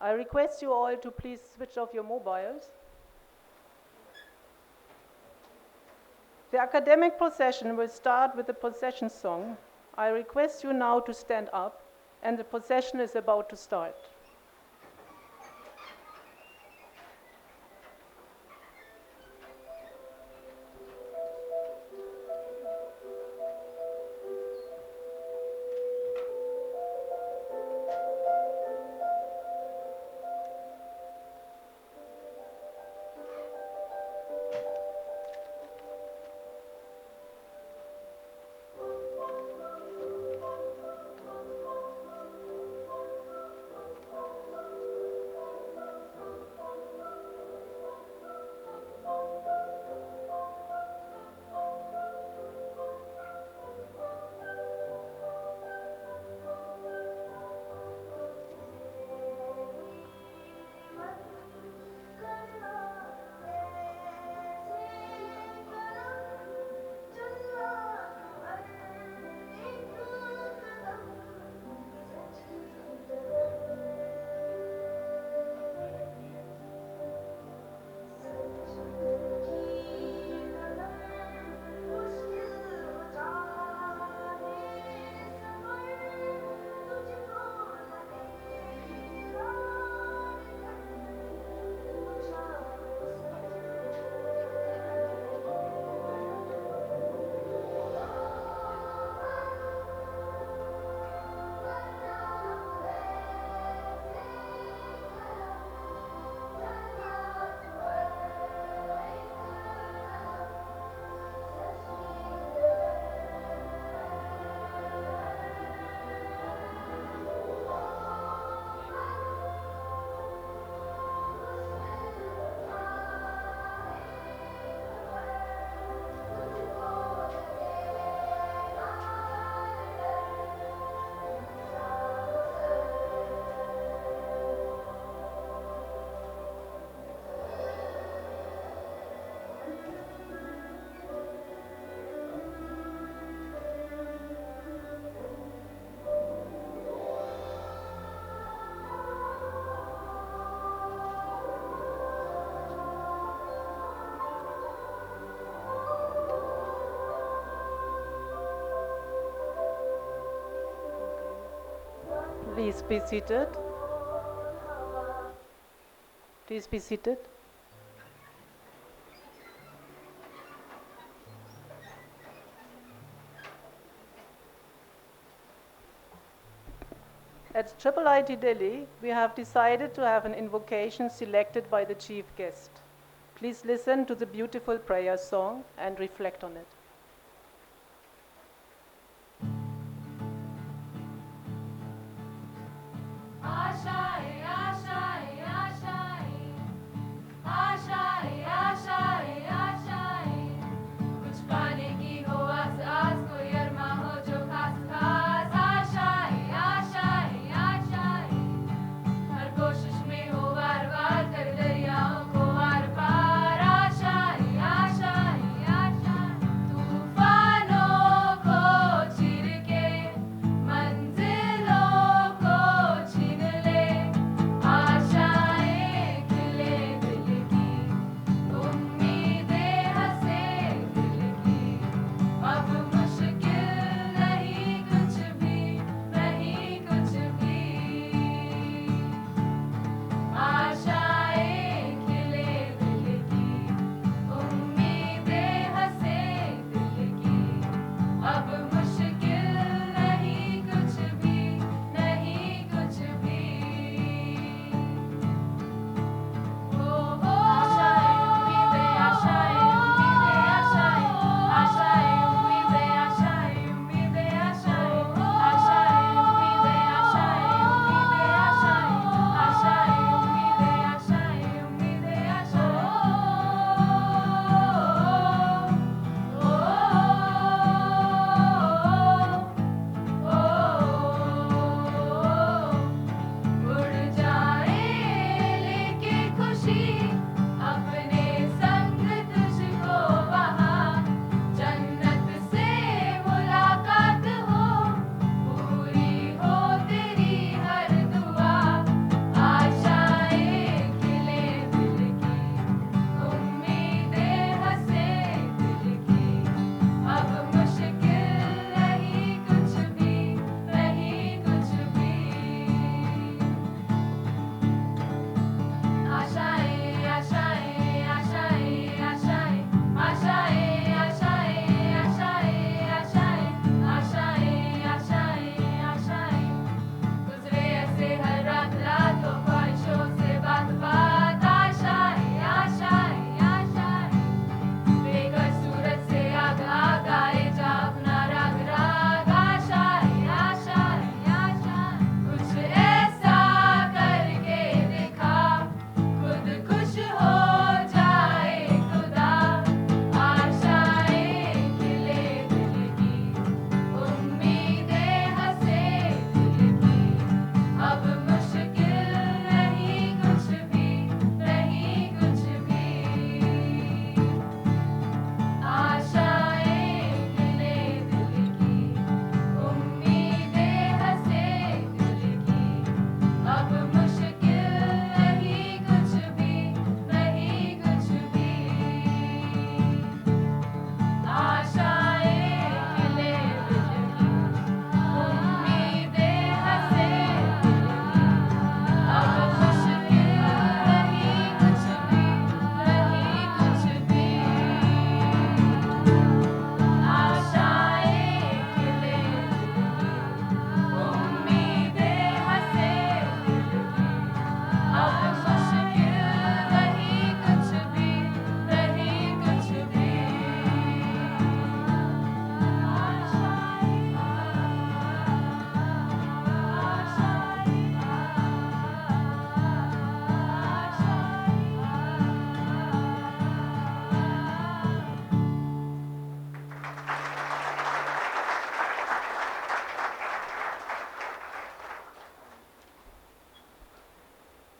I request you all to please switch off your mobiles. The academic procession will start with the procession song. I request you now to stand up, and the procession is about to start. Please be seated. Please be seated. At IIIT-Delhi, we have decided to have an invocation selected by the chief guest. Please listen to the beautiful prayer song and reflect on it. तू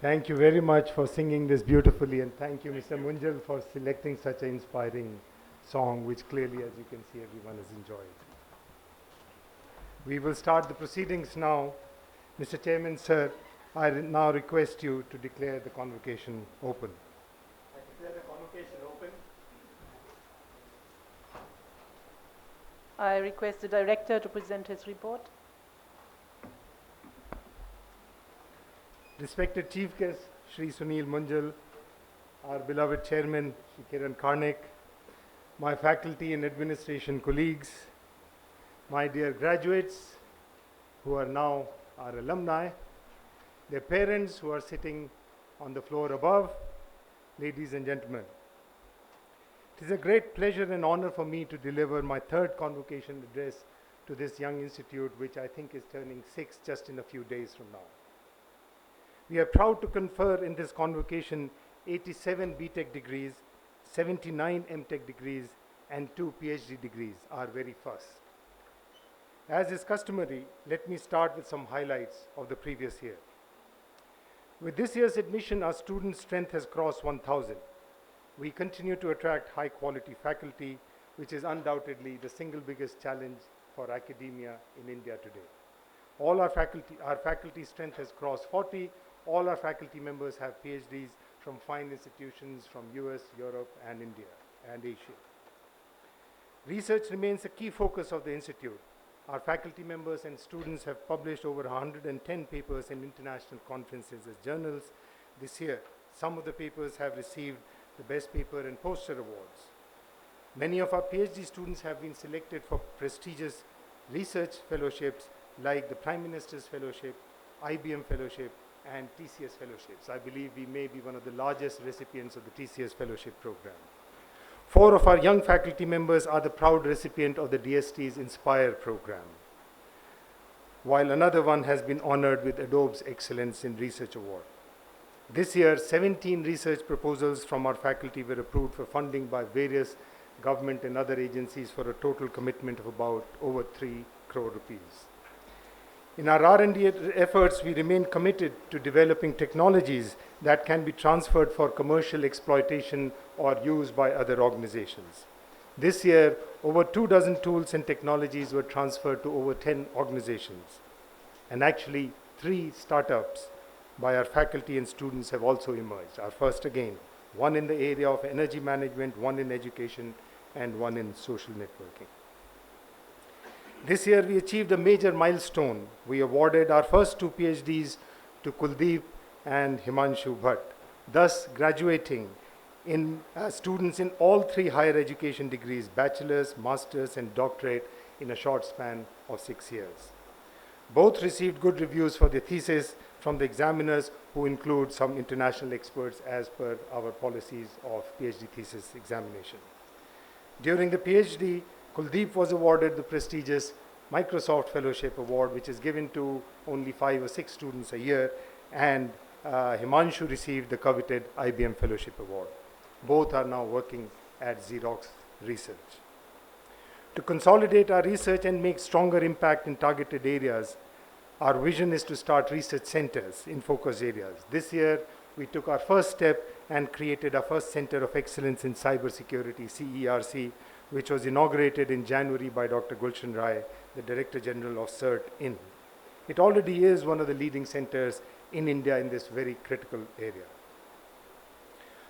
Thank you very much for singing this beautifully, and thank you, Mr. Munjal, for selecting such an inspiring song, which clearly, as you can see, everyone has enjoyed. We will start the proceedings now. Mr. Chairman, sir, I now request you to declare the convocation open. I declare the convocation open. I request the director to present his report. Respected Chief Guest, Shri Sunil Munjal, our beloved Chairman, Shri Kiran Karnik, my faculty and administration colleagues, my dear graduates who are now our alumni, their parents who are sitting on the floor above, ladies and gentlemen. It is a great pleasure and honor for me to deliver my third convocation address to this young institute, which I think is turning 6 just in a few days from now. We are proud to confer in this convocation 87 BTech degrees, 79 MTech degrees, and 2 PhD degrees, our very first. As is customary, let me start with some highlights of the previous year. With this year's admission, our student strength has crossed 1,000. We continue to attract high-quality faculty, which is undoubtedly the single biggest challenge for academia in India today. All our faculty strength has crossed 40. All our faculty members have PhDs from fine institutions from US, Europe, and India, and Asia. Research remains a key focus of the institute. Our faculty members and students have published over 110 papers in international conferences as journals. This year, some of the papers have received the Best Paper and Poster awards. Many of our PhD students have been selected for prestigious research fellowships like the Prime Minister's Fellowship, IBM Fellowship, and TCS Fellowships. I believe we may be one of the largest recipients of the TCS Fellowship program. 4 of our young faculty members are the proud recipient of the DST's Inspire program, while another one has been honored with Adobe's Excellence in Research Award. This year, 17 research proposals from our faculty were approved for funding by various government and other agencies for a total commitment of about over 3 crore rupees. In our R&D efforts, we remain committed to developing technologies that can be transferred for commercial exploitation or use by other organizations. This year, over 24 tools and technologies were transferred to over 10 organizations. And actually, 3 startups by our faculty and students have also emerged. Our first again, one in the area of energy management, one in education, and one in social networking. This year, we achieved a major milestone. We awarded our first 2 PhDs to Kuldeep and Himanshu Bhatt, thus graduating in students in all 3 higher education degrees, bachelor's, master's, and doctorate in a short span of 6 years. Both received good reviews for their thesis from the examiners, who include some international experts as per our policies of PhD thesis examination. During the PhD, Kuldeep was awarded the prestigious Microsoft Fellowship Award, which is given to only 5 or 6 students a year, and Himanshu received the coveted IBM Fellowship Award. Both are now working at Xerox Research. To consolidate our research and make stronger impact in targeted areas, our vision is to start research centers in focus areas. This year, we took our first step and created our first Center of Excellence in Cybersecurity, CERC, which was inaugurated in January by Dr. Gulshan Rai, the Director General of CERT-IN. It already is one of the leading centers in India in this very critical area.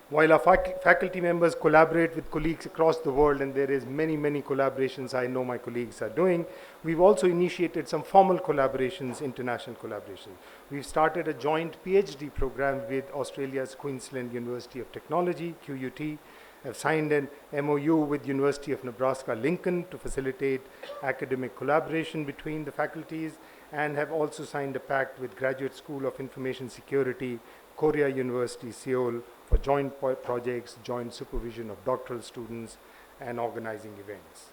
While our faculty members collaborate with colleagues across the world, and there is many collaborations I know my colleagues are doing, we've also initiated some formal collaborations, international collaborations. We've started a joint PhD program with Australia's Queensland University of Technology, QUT, have signed an MOU with University of Nebraska Lincoln to facilitate academic collaboration between the faculties, and have also signed a pact with Graduate School of Information Security, Korea University, Seoul, for joint projects, joint supervision of doctoral students, and organizing events.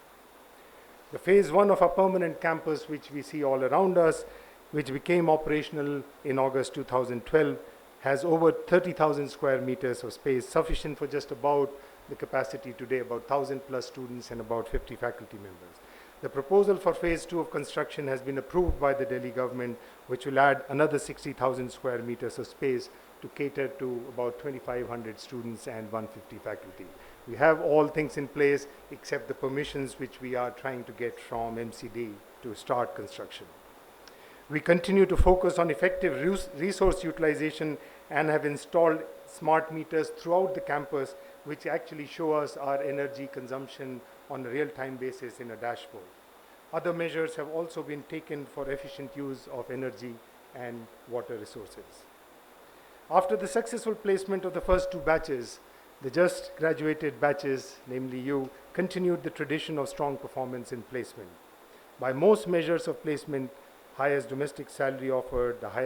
The phase 1 of our permanent campus, which we see all around us, which became operational in August 2012, has over 30,000 square meters of space, sufficient for just about the capacity today, about 1,000 plus students and about 50 faculty members. The proposal for phase 2 of construction has been approved by the Delhi government, which will add another 60,000 square meters of space to cater to about 2,500 students and 150 faculty. We have all things in place except the permissions which we are trying to get from MCD to start construction. We continue to focus on effective resource utilization and have installed smart meters throughout the campus, which actually show us our energy consumption on a real-time basis in a dashboard. Other measures have also been taken for efficient use of energy and water resources. After the successful placement of the first 2 batches, the just graduated batches, namely you, continued the tradition of strong performance in placement. By most measures of placement, highest domestic salary offered, the highest